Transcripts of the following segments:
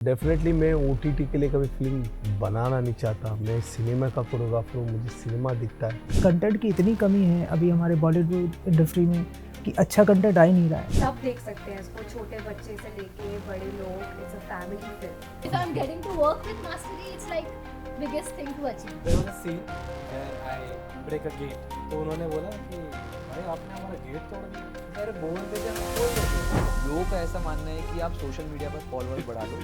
Definitely मैं OTT के लिए कभी फिल्म बनाना नहीं चाहता। मैं सिनेमा का कोरियोग्राफर हूँ, मुझे सिनेमा दिखता है। कंटेंट की इतनी कमी है अभी हमारे बॉलीवुड इंडस्ट्री में कि अच्छा कंटेंट आ ही नहीं रहा है। सब देख सकते हैं इसको, छोटे बच्चे से लेके बड़े लोग। It's a family film. If I'm getting to work with Mastery, it's like biggest thing to achieve. There was a scene where I break a gate. तो उन्होंने बोला कि भाई आपने हमारा गेट तोड़ दिया। अरे बोल देते हम खोल देते। लोगों का ऐसा मानना है कि आप सोशल मीडिया पर फॉलोअर्स बढ़ा लो,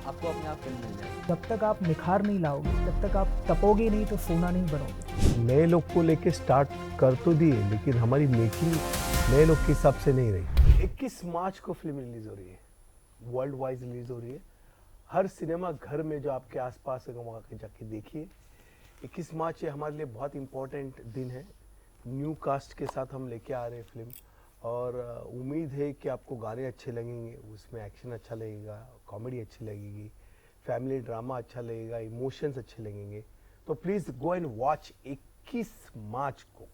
आपको अपने आप फिल्म मिल जाएगी। जब तक आप निखार नहीं लाओगे, जब तक आप तपोगे नहीं तो सोना नहीं बनोगे। नए लोग को लेके स्टार्ट कर तो दिए, लेकिन हमारी मेकिंग नए लोग के हिसाब से नहीं रही। 21 मार्च को फिल्म रिलीज हो रही है, वर्ल्ड वाइज रिलीज हो रही है। हर सिनेमा घर में जो आपके आसपास है वहाँ के जाके देखिए। 21 मार्च ये हमारे लिए बहुत इम्पोर्टेंट दिन है। न्यू कास्ट के साथ हम लेके आ रहे हैं फिल्म, और उम्मीद है कि आपको गाने अच्छे लगेंगे, उसमें एक्शन अच्छा लगेगा, कॉमेडी अच्छी लगेगी, फैमिली ड्रामा अच्छा लगेगा, इमोशंस अच्छे लगेंगे। तो please go and watch 21 March को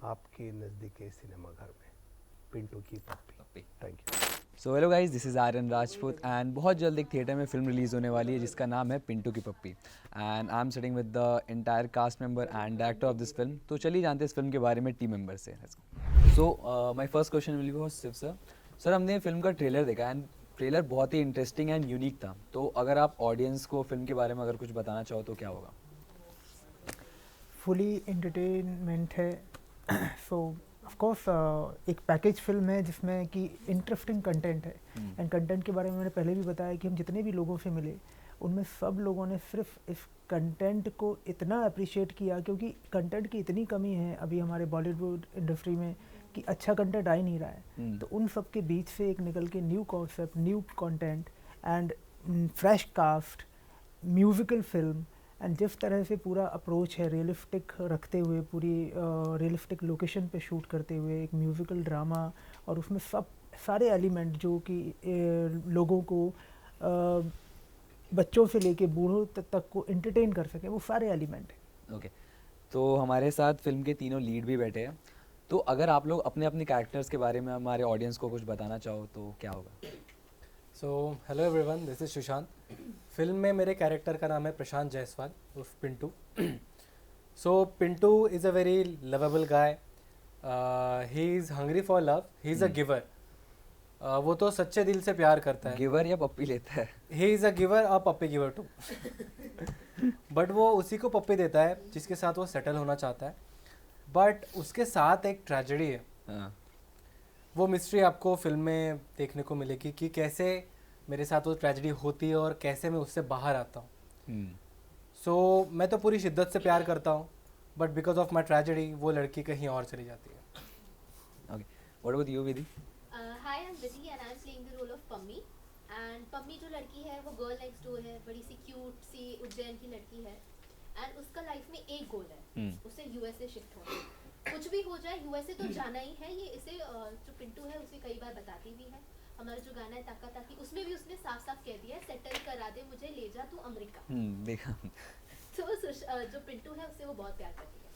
आपके नज़दीक के सिनेमा घर में पिंटू की Pappi. Thank you. So hello guys, this is Aryan Rajput and बहुत जल्द एक थिएटर में फिल्म रिलीज़ होने वाली है जिसका नाम है पिंटू की Pappi, and I am sitting with the entire cast member and director of this film. तो चलिए जानते हैं इस फिल्म के बारे में टीम मेंबर से। So my first question will be for Shiv sir. Sir, हमने फिल्म का ट्रेलर देखा एंड ट्रेलर बहुत ही इंटरेस्टिंग एंड यूनिक था। तो अगर आप ऑडियंस को फिल्म के बारे में अगर कुछ बताना चाहो तो क्या होगा? फुली एंटरटेनमेंट है। सो ऑफ कोर्स एक पैकेज फिल्म है जिसमें कि इंटरेस्टिंग कंटेंट है। एंड कंटेंट के बारे में मैंने पहले भी बताया कि हम जितने भी लोगों से मिले उनमें सब लोगों ने सिर्फ इस कंटेंट को इतना अप्रिशिएट किया, क्योंकि कंटेंट की इतनी कमी है अभी हमारे बॉलीवुड इंडस्ट्री में कि अच्छा कंटेंट आ ही नहीं रहा है। तो उन सब के बीच से एक निकल के new concept, new content and fresh cast, musical film, and जिस तरह से पूरा अप्रोच है रियलिस्टिक रखते हुए, पूरी रियलिस्टिक लोकेशन पे शूट करते हुए एक म्यूज़िकल ड्रामा, और उसमें सब सारे एलिमेंट जो कि लोगों को बच्चों से लेके बूढ़ों तक को एंटरटेन कर सके, वो सारे एलिमेंट हैं। ओके, तो हमारे साथ फिल्म के तीनों लीड भी बैठे हैं। तो अगर आप लोग अपने अपने कैरेक्टर्स के बारे में हमारे ऑडियंस को कुछ बताना चाहो तो क्या होगा? So hello everyone, this is Sushant. Film में मेरे कैरेक्टर का नाम है प्रशांत जायसवाल उर्फ Pintu. So Pintu is a very lovable guy. He is hungry for love, he is a giver. वो तो सच्चे दिल से प्यार करता है। गिवर या पप्पी लेता है? He is a giver, a pappi giver too. But वो उसी को पप्पी देता है जिसके साथ वो सेटल होना चाहता है। बट उसके साथ एक ट्रेजेडी है। हाँ। वो मिस्ट्री आपको फिल्म में देखने को मिलेगी कि कैसे मेरे साथ वो ट्रेजेडी होती है और कैसे मैं उससे बाहर आता हूँ। सो मैं तो पूरी शिद्दत से प्यार करता हूँ, but because of my tragedy वो लड़की कहीं और चली जाती है। Okay, what about you Vidhi? Hi, I'm Vidhi and I'm playing the role of Pammi. And Pammi जो लड़की है वो गर्ल नेक्स्ट डोर है, बड़ी सी क्यूट सी उज्जैन की लड़की है। एंड उसका लाइफ में एक गोल है, उसे यूएसए शिफ्ट होना। कुछ भी हो जाए यूएसए तो जाना ही है। ये इसे जो पिंटू है उसे कई बार बताती भी है। हमारा जो गाना है ताका ताकी, उसमें भी उसने साफ साफ कह दिया है, सेटल करा दे मुझे, ले जा तू अमेरिका। देखा। तो जो पिंटू है उससे वो बहुत प्यार करती है,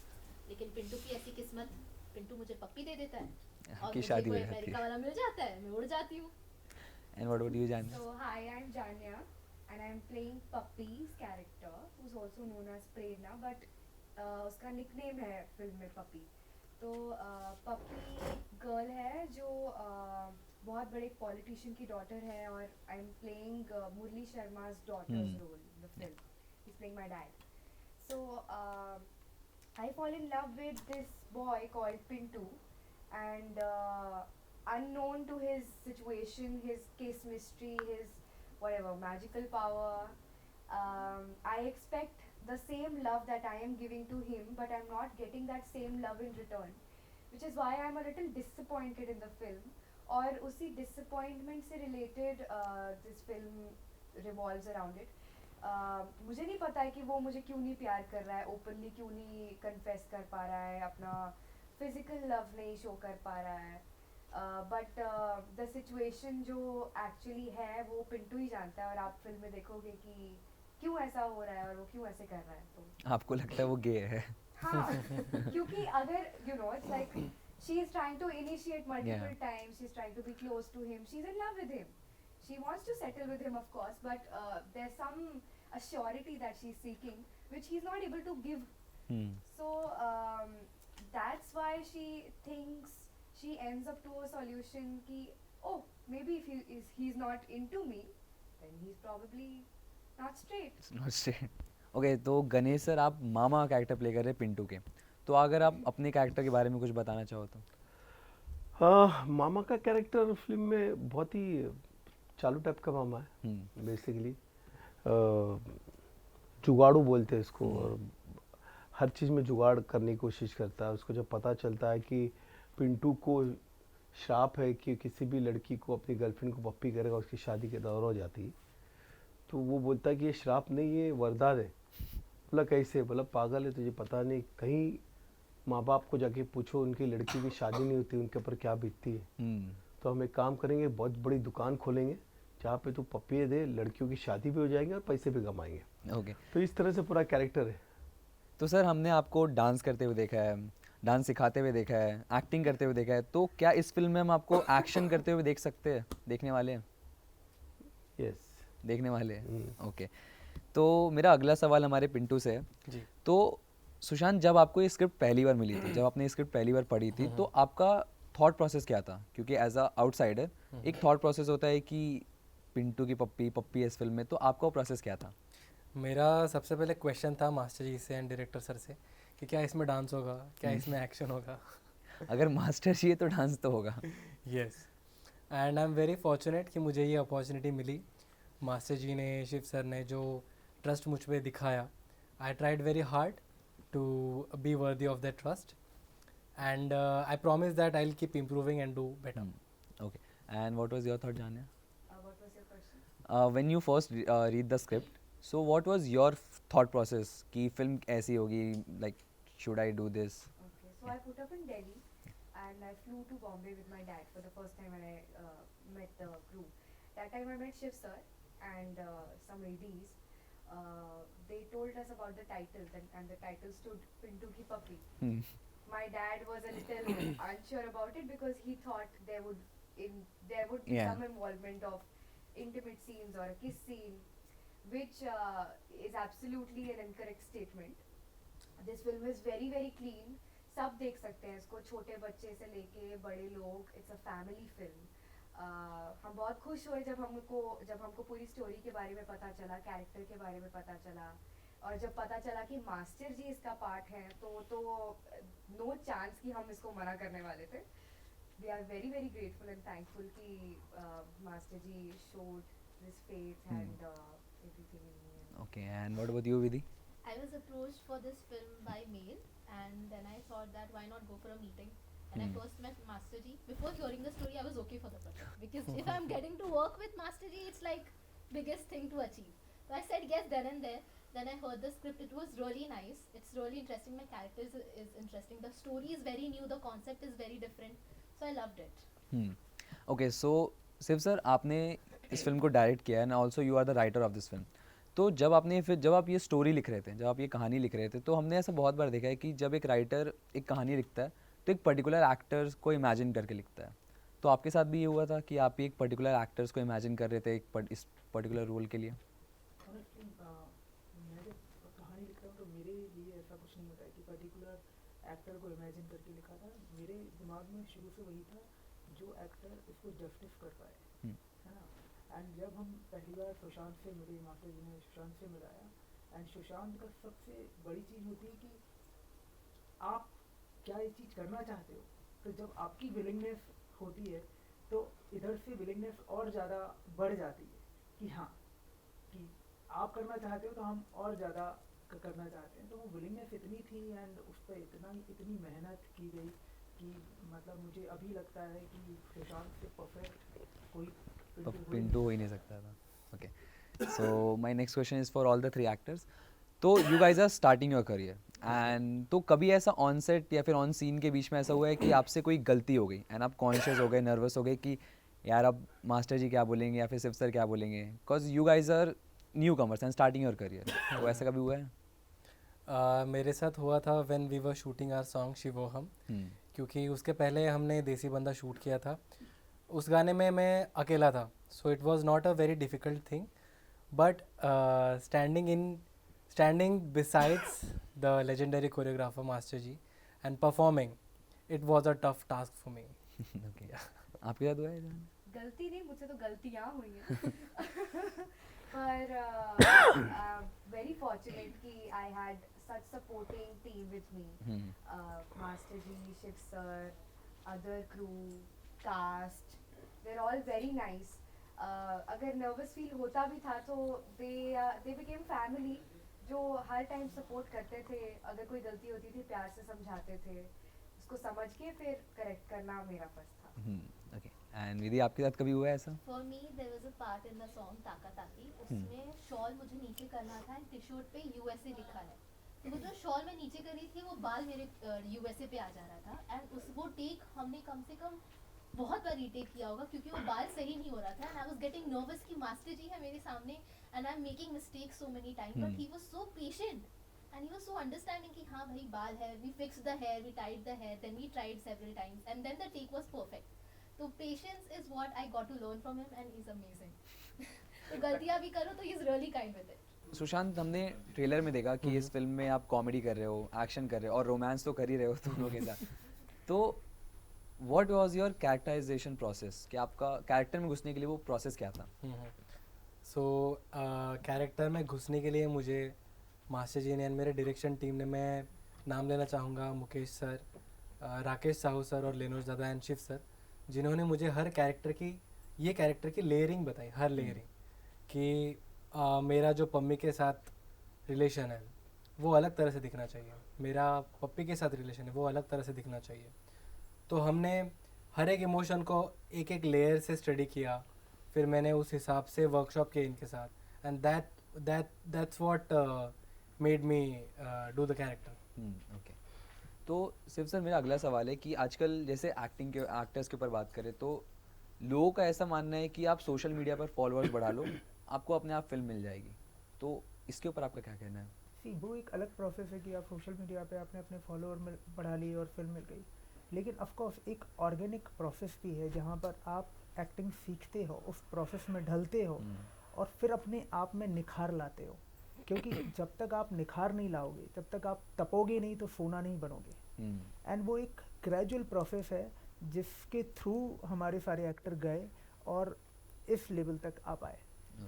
लेकिन पिंटू की ऐसी किस्मत, पिंटू मुझे पप्पी दे देता है और की मुझे शादी हो कोई जाती अमेरिका है। वाला मिल जाता है, मैं उड़ जाती हूँ। एंड व्हाट अबाउट यू जानिया? So hi, I'm Janya and I'm playing Puppy's character, who's also known as Prerna, but उसका निकनेम है फिल्म में पप्पी। तो पप्पी गर्ल है जो बहुत बड़े पॉलिटिशियन की डॉटर है, और I am playing Murli Sharma's daughter's role in the film. He's playing my dad. So I fall in love with this boy called Pintu, and unknown to his situation, his case mystery, his whatever magical power, I expect the same love that I am giving to him, but I'm not getting that same love in return, which is why I'm a little disappointed in the film. और उसी disappointment से related this film revolves around it. मुझे नहीं पता है कि वो मुझे क्यों नहीं प्यार कर रहा है, ओपनली क्यों नहीं कन्फेस कर पा रहा है, अपना फिजिकल लव नहीं शो कर पा रहा है। बट द सिचुएशन जो एक्चुअली है वो पिंटू ही जानता है, और आप फिल्म में देखोगे कि क्यों ऐसा हो रहा है और वो क्यों ऐसे कर रहा है। तो आपको लगता है वो गे है? हाँ, क्योंकि अगर you know it's like she is trying to initiate multiple times, she is trying to be close to him, she is in love with him, she wants to settle with him, of course, but there's some assurity that she's seeking, which he's not able to give. So that's why she thinks, she ends up to a solution ki, oh, maybe if he's not into me, then he's probably not straight. Not straight. Okay, तो Ganesh sir आप मामा character play कर रहे हैं पिंटू के, तो अगर आप अपने कैरेक्टर के बारे में कुछ बताना चाहो तो। हाँ, मामा का कैरेक्टर फिल्म में बहुत ही चालू टाइप का मामा है बेसिकली। जुगाड़ू बोलते हैं इसको, और हर चीज़ में जुगाड़ करने की कोशिश करता है। उसको जब पता चलता है कि पिंटू को श्राप है कि किसी भी लड़की को अपनी गर्लफ्रेंड को पप्पी करेगा उसकी शादी के दौर हो जाती, तो वो बोलता है कि ये श्राप नहीं, ये वरदान है। बोला कैसे? बोला पागल है, तुझे पता नहीं, कहीं माँ बाप को जाके पूछो उनकी लड़की की शादी नहीं होती उनके ऊपर क्या बीतती है। तो हम एक काम करेंगे, बहुत बड़ी दुकान खोलेंगे जहाँ पे तू पप्पी दे, लड़कियों की शादी भी हो जाएंगे और पैसे भी कमाएंगे। ओके, तो इस तरह से पूरा कैरेक्टर है। तो सर हमने आपको डांस करते हुए देखा है, डांस सिखाते हुए देखा है, एक्टिंग करते हुए देखा है, तो क्या इस फिल्म में हम आपको एक्शन करते हुए देख सकते हैं? देखने वाले हैं? यस, देखने वाले हैं। ओके, तो मेरा अगला सवाल हमारे पिंटू से है जी। तो सुशांत, जब आपको ये स्क्रिप्ट पहली बार मिली थी, जब आपने ये स्क्रिप्ट पहली बार पढ़ी थी, तो आपका थॉट प्रोसेस क्या था? क्योंकि एज अ आउटसाइडर एक थॉट प्रोसेस होता है कि पिंटू की पप्पी इस फिल्म में, तो आपका प्रोसेस क्या था? मेरा सबसे पहले क्वेश्चन था मास्टर जी से एंड डायरेक्टर सर से कि क्या इसमें डांस होगा, क्या इसमें एक्शन होगा। अगर मास्टर चाहिए तो डांस तो होगा। Yes, and I am very fortunate कि मुझे ये अपॉर्चुनिटी मिली। मास्टर जी ने, शिव सर ने जो ट्रस्ट मुझ पर दिखाया, I tried very hard to be worthy of that trust, and I promise that I will keep improving and do better. Okay, and what was your thought Jania? What was your question? When you first read the script, so what was your thought process कि film ऐसी होगी, like should I do this? Okay, so I put up in Delhi and I flew to Bombay with my dad for the first time when I met the crew. That time I met Shiv sir and some ADs. They told us about the titles and the title stood Pintu Ki Puppy. My dad was a little unsure about it because he thought there would be Yeah. some involvement of intimate scenes or a kiss scene, which is absolutely an incorrect statement. This film is very very clean. सब देख सकते हैं इसको, छोटे बच्चे से लेके बड़े लोग। It's a family film. हम बहुत खुश हुए जब हमको पूरी स्टोरी के बारे में पता चला, कैरेक्टर के बारे में पता चला, और जब पता चला कि मास्टर जी इसका पार्ट है, तो नो चांस कि हम इसको मना करने वाले थे। We are very very grateful and thankful कि master ji showed this faith and everything in me. Okay, and what about you Vidhi? I was approached for this film by mail, and then I thought that why not go for a meeting. And I first met Master Ji. Before hearing the story, I was okay for the project because if I'm getting to work with Master Ji, it's like biggest thing to achieve. So I said yes then and there. Then I heard the script. It was really nice. It's really interesting. My character is interesting. The story is very new. The concept is very different. So I loved it. Okay, so Shiv sir, आपने इस film को direct किया है and also you are the writer of this film. तो जब आप ये story लिख रहे थे, जब आप ये कहानी लिख रहे थे, तो हमने ऐसा बहुत बार देखा है कि जब एक राइटर एक कहानी लिखता है तो एक पर्टिकुलर एक्टर्स को इमेजिन करके लिखता है। तो आपके साथ भी ये हुआ था कि आप एक पर्टिकुलर एक्टर्स को इमेजिन कर रहे थे इस पर्टिकुलर रोल के लिए? Honestly, मैं जब कहानी लिखता हूँ तो मेरे लिए ऐसा कुछ नहीं होता है कि पर्टिकुलर एक्टर को इमेजिन करके लिखा था। मेरे दिमाग में शुरू से वही था जो एक्टर इसको जस्टिस कर पाए, है ना। एंड जब हम पहली बार सुशांत से मिले, मास्टर जी ने सुशांत से मिलाया, एंड सुशांत का सबसे बड़ी चीज़ होती है कि आप क्या ये चीज़ करना चाहते हो। तो जब आपकी विलिंगनेस होती है तो इधर से विलिंगनेस और ज़्यादा बढ़ जाती है कि हाँ, कि आप करना चाहते हो तो हम और ज़्यादा करना चाहते हैं। तो वो विलिंगनेस इतनी थी एंड उस पर इतनी मेहनत की गई कि मतलब मुझे अभी लगता है कि सुशांत से परफेक्ट कोई पिंटू हो ही नहीं सकता था। Okay, so my next question is for all the 3 actors. तो you guys are starting your career and तो कभी ऐसा ऑन सेट या फिर ऑन सीन के बीच में ऐसा हुआ है कि आपसे कोई गलती हो गई एंड आप कॉन्शियस हो गए, नर्वस हो गए कि यार अब मास्टर जी क्या बोलेंगे या फिर शिव सर क्या बोलेंगे, because you guys are newcomers and starting your career, तो ऐसा कभी हुआ है? मेरे साथ हुआ था when we were shooting our song Shivoham, क्योंकि उसके पहले हमने देसी बंदा शूट किया था। उस गाने में मैं अकेला था, so it was not a very difficult thing, but standing besides the legendary choreographer master ji and performing, it was a tough task for me. Okay, आपके साथ हुआ है जान? गलती नहीं, मुझसे तो गलतियाँ हुई हैं पर वेरी फॉर्चुनेट कि I had such supporting team with me, master ji, Shiv sir, other crew, cast, there all very nice. अगर नर्वस फील होता भी था तो दे बिकेम फैमिली, जो हर टाइम सपोर्ट करते थे. अगर कोई गलती होती थी प्यार से समझाते थे, उसको समझ के फिर करेक्ट करना मेरा फर्स्ट था. ओके, एंड विधि आपके साथ कभी हुआ है ऐसा? For me there was a part in the song Taka Taki, उसमें शॉल मुझे नीचे करना था एंड टी-शर्ट पे यूएसए लिखा है, तो वो जो शॉल मैं नीचे कर रही थी वो बाल मेरे यूएसए पे आ जा रहा था. एंड उस वो टेक हमने कम से कम बहुत बार रीटेक किया होगा क्योंकि वो बाल सही नहीं हो रहा था. And I was getting nervous कि मास्टर जी है मेरे सामने and I am making mistakes so many time, but he was so patient and he was so understanding कि हाँ भाई बाल है, we fixed the hair, we tied the hair, then we tried several times and then the take was perfect. So patience is what I got to learn from him and he's amazing. तो गलतियाँ भी करो तो he's really kind with it. Sushant, हमने trailer में देखा कि इस फिल्म में आप कॉमेडी कर रहे हो, एक्शन कर रहे हो और रोमांस तो कर ही रहे हो दोनों के साथ. तो what was your characterisation process, कि आपका कैरेक्टर में घुसने के लिए वो प्रोसेस क्या था? सो कैरेक्टर में घुसने के लिए मुझे मास्टर जी ने, मेरे डायरेक्शन टीम ने, मैं नाम लेना चाहूँगा मुकेश सर, राकेश साहू सर और लेनोज दादा एंड शिव सर, जिन्होंने मुझे हर कैरेक्टर की लेयरिंग बताई, हर लेयरिंग कि मेरा जो पम्मी के साथ रिलेशन है वो अलग तरह से दिखना चाहिए, मेरा पप्पी के साथ रिलेशन है वो अलग तरह से दिखना चाहिए. तो हमने हर एक इमोशन को एक एक लेयर से स्टडी किया, फिर मैंने उस हिसाब से वर्कशॉप किया इनके साथ and that's what made me do the character. Okay, तो शिव सर, मेरा अगला सवाल है कि आजकल जैसे एक्टिंग के एक्टर्स के ऊपर बात करें तो लोगों का ऐसा मानना है कि आप सोशल मीडिया पर फॉलोअर्स बढ़ा लो, आपको अपने आप फिल्म मिल जाएगी. तो इसके ऊपर आपका क्या कहना है? सी, वो एक अलग प्रोसेस है कि आप सोशल मीडिया पे आपने अपने फॉलोअर बढ़ा लिए और फिल्म मिल गई, लेकिन ऑफ कोर्स एक ऑर्गेनिक प्रोसेस भी है जहाँ पर आप एक्टिंग सीखते हो, उस प्रोसेस में ढलते हो और फिर अपने आप में निखार लाते हो. क्योंकि जब तक आप निखार नहीं लाओगे, जब तक आप तपोगे नहीं तो सोना नहीं बनोगे. एंड वो एक ग्रेजुअल प्रोसेस है जिसके थ्रू हमारे सारे एक्टर गए और इस लेवल तक आ पाए.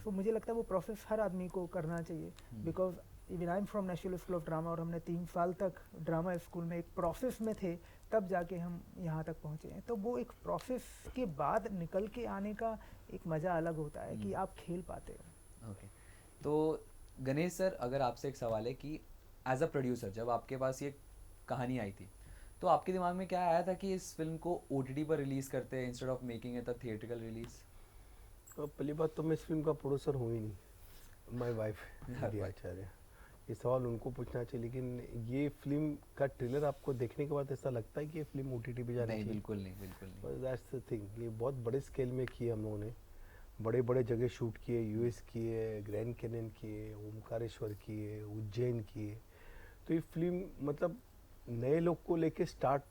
सो मुझे लगता है वो प्रोसेस हर आदमी को करना चाहिए, because even I am from national school of drama और हमने 3 साल तक ड्रामा स्कूल में एक प्रोसेस में थे, तब जाके हम यहाँ तक पहुँचे हैं. तो वो एक प्रोसेस के बाद निकल के आने का एक मज़ा अलग होता है कि आप खेल पाते हो. ओके, तो गणेश सर, अगर आपसे एक सवाल है कि एज अ प्रोड्यूसर जब आपके पास ये कहानी आई थी तो आपके दिमाग में क्या आया था कि इस फिल्म को OTT पर रिलीज़ करते हैं instead of making it a theatrical release? पहली बात तो मैं इस फिल्म का प्रोड्यूसर हूँ ही नहीं, माय वाइफ रिया आचार्य. ये सवाल उनको पूछना चाहिए. लेकिन ये फिल्म का ट्रेलर आपको देखने के बाद ऐसा लगता है कि ये फिल्म OTT पे जानी चाहिए? बिल्कुल नहीं, बिल्कुल नहीं. That's the thing. ये बहुत बड़े स्केल में किए हम लोगों ने, बड़े बड़े जगह शूट किए, यूएस किए, ग्रैंड कैनियन किए, ओमकारेश्वर किए, उज्जैन किए. तो ये फिल्म मतलब नए लोग को लेके स्टार्ट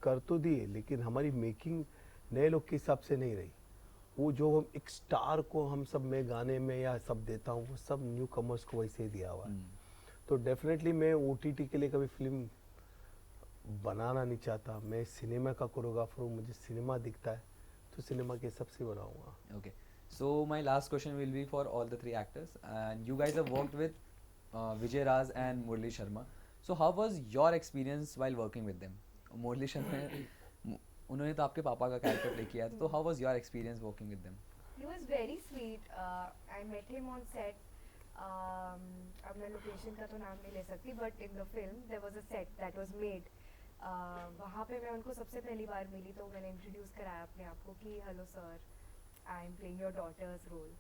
कर तो दिए, लेकिन हमारी मेकिंग नए लोग के हिसाब से नहीं रही. वो जो हम एक स्टार को हम सब में गाने में या सब देता हूँ, वो सब न्यू कमर्स को वैसे ही दिया हुआ है. तो डेफिनेटली मैं OTT के लिए कभी फिल्म बनाना नहीं चाहता. मैं सिनेमा का कोरियोग्राफर हूँ, मुझे सिनेमा दिखता है तो सिनेमा के हिसाब से बनाऊंगा. Okay, so my last question will be for all the 3 actors, and you guys have worked with Vijay Raj and Murali Sharma. So how was your experience while working with them? Murali Sharma, उन्होंने तो आपके पापा का character play किया था, तो how was your experience working with them? He was very sweet. I met him on set. अब मैं लोकेशन का तो नाम नहीं ले सकती, but in the film there was a set that was made. वहाँ पे मैं उनको सबसे पहली बार मिली तो मैंने इंट्रोड्यूस कराया अपने आप को कि hello sir, I am playing your daughter's role.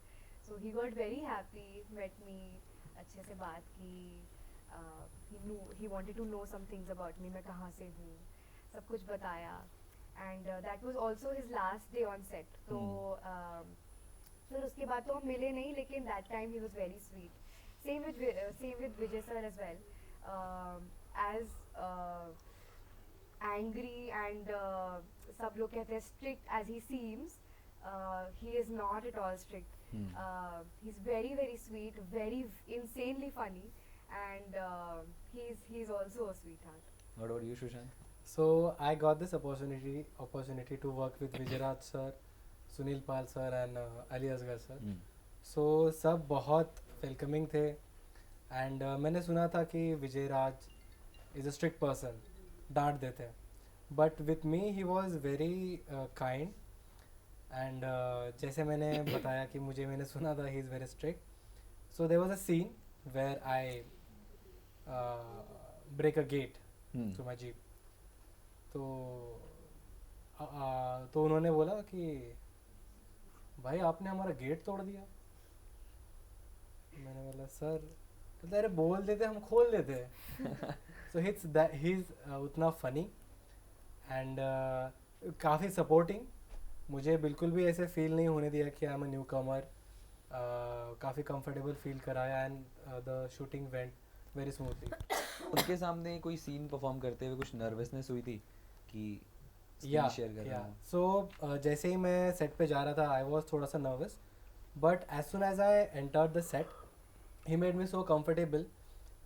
So he got very happy, met me, अच्छे से बात की. He wanted to know some things about me, मैं कहाँ से हूँ, सब कुछ बताया. And that was also his last day on set. तो फिर उसके बाद तो हम मिले नहीं, लेकिन that time he was very sweet. Same with Vijay sir as well. angry and सब लोग कहते हैं strict as he seems, he is not at all strict. He's very very sweet, very insanely funny, and he's also a sweetheart. What about you, Sushant? So I got this opportunity to work with Vijay Raj sir, Sunil Pal sir and Ali Asgar sir. So सब बहुत welcoming थे and मैंने सुना था कि Vijay Raj is a strict person, डांट देते हैं, but with me he was very kind and जैसे मैंने बताया कि मैंने सुना था he is very strict. So there was a scene where I break a gate to my jeep. तो उन्होंने बोला कि भाई आपने हमारा गेट तोड़ दिया. मैंने बोला सर, बोलते अरे बोल देते हम खोल देते. सो ही इज़ उतना फनी एंड काफ़ी सपोर्टिंग. मुझे बिल्कुल भी ऐसे फील नहीं होने दिया कि आई एम अ न्यू कमर. काफ़ी कंफर्टेबल फील कराया and the shooting went very smoothly. उनके सामने कोई सीन परफॉर्म करते हुए कुछ नर्वसनेस हुई थी कि या शेयर कर रहा हूँ? सो जैसे ही मैं सेट पे जा रहा था आई वॉज थोड़ा सा nervous, but as soon as I entered the set he made me so comfortable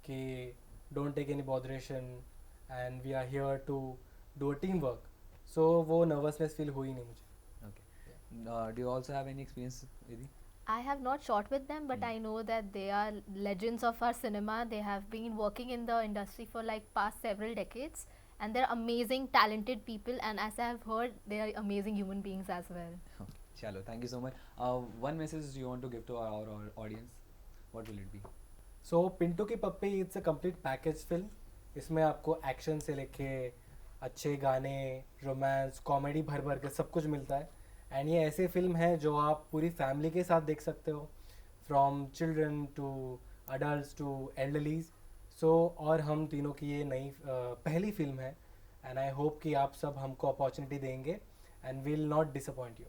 कि don't take any botheration and we are here to do a team work. So वो नर्वसनेस फील हुई नहीं मुझे. Do you also have any experience, Vidhi? I have not shot with them, but I know that they are legends of our cinema. They have been working in the industry for like past several decades, and they're amazing, talented people. And as I have heard, they are amazing human beings as well. Okay, chalo, thank you so much. One message you want to give to our audience, what will it be? So Pintu की Pappi it's a complete package film. इसमें आपको action से लेके अच्छे गाने, romance, comedy भर भर के सब कुछ मिलता है. एंड ये ऐसी फिल्म है जो आप पूरी फैमिली के साथ देख सकते हो, from children to adult to elderlies. So और हम तीनों की ये नई पहली फिल्म है एंड आई होप कि आप सब हमको अपॉर्चुनिटी देंगे and will not disappoint you.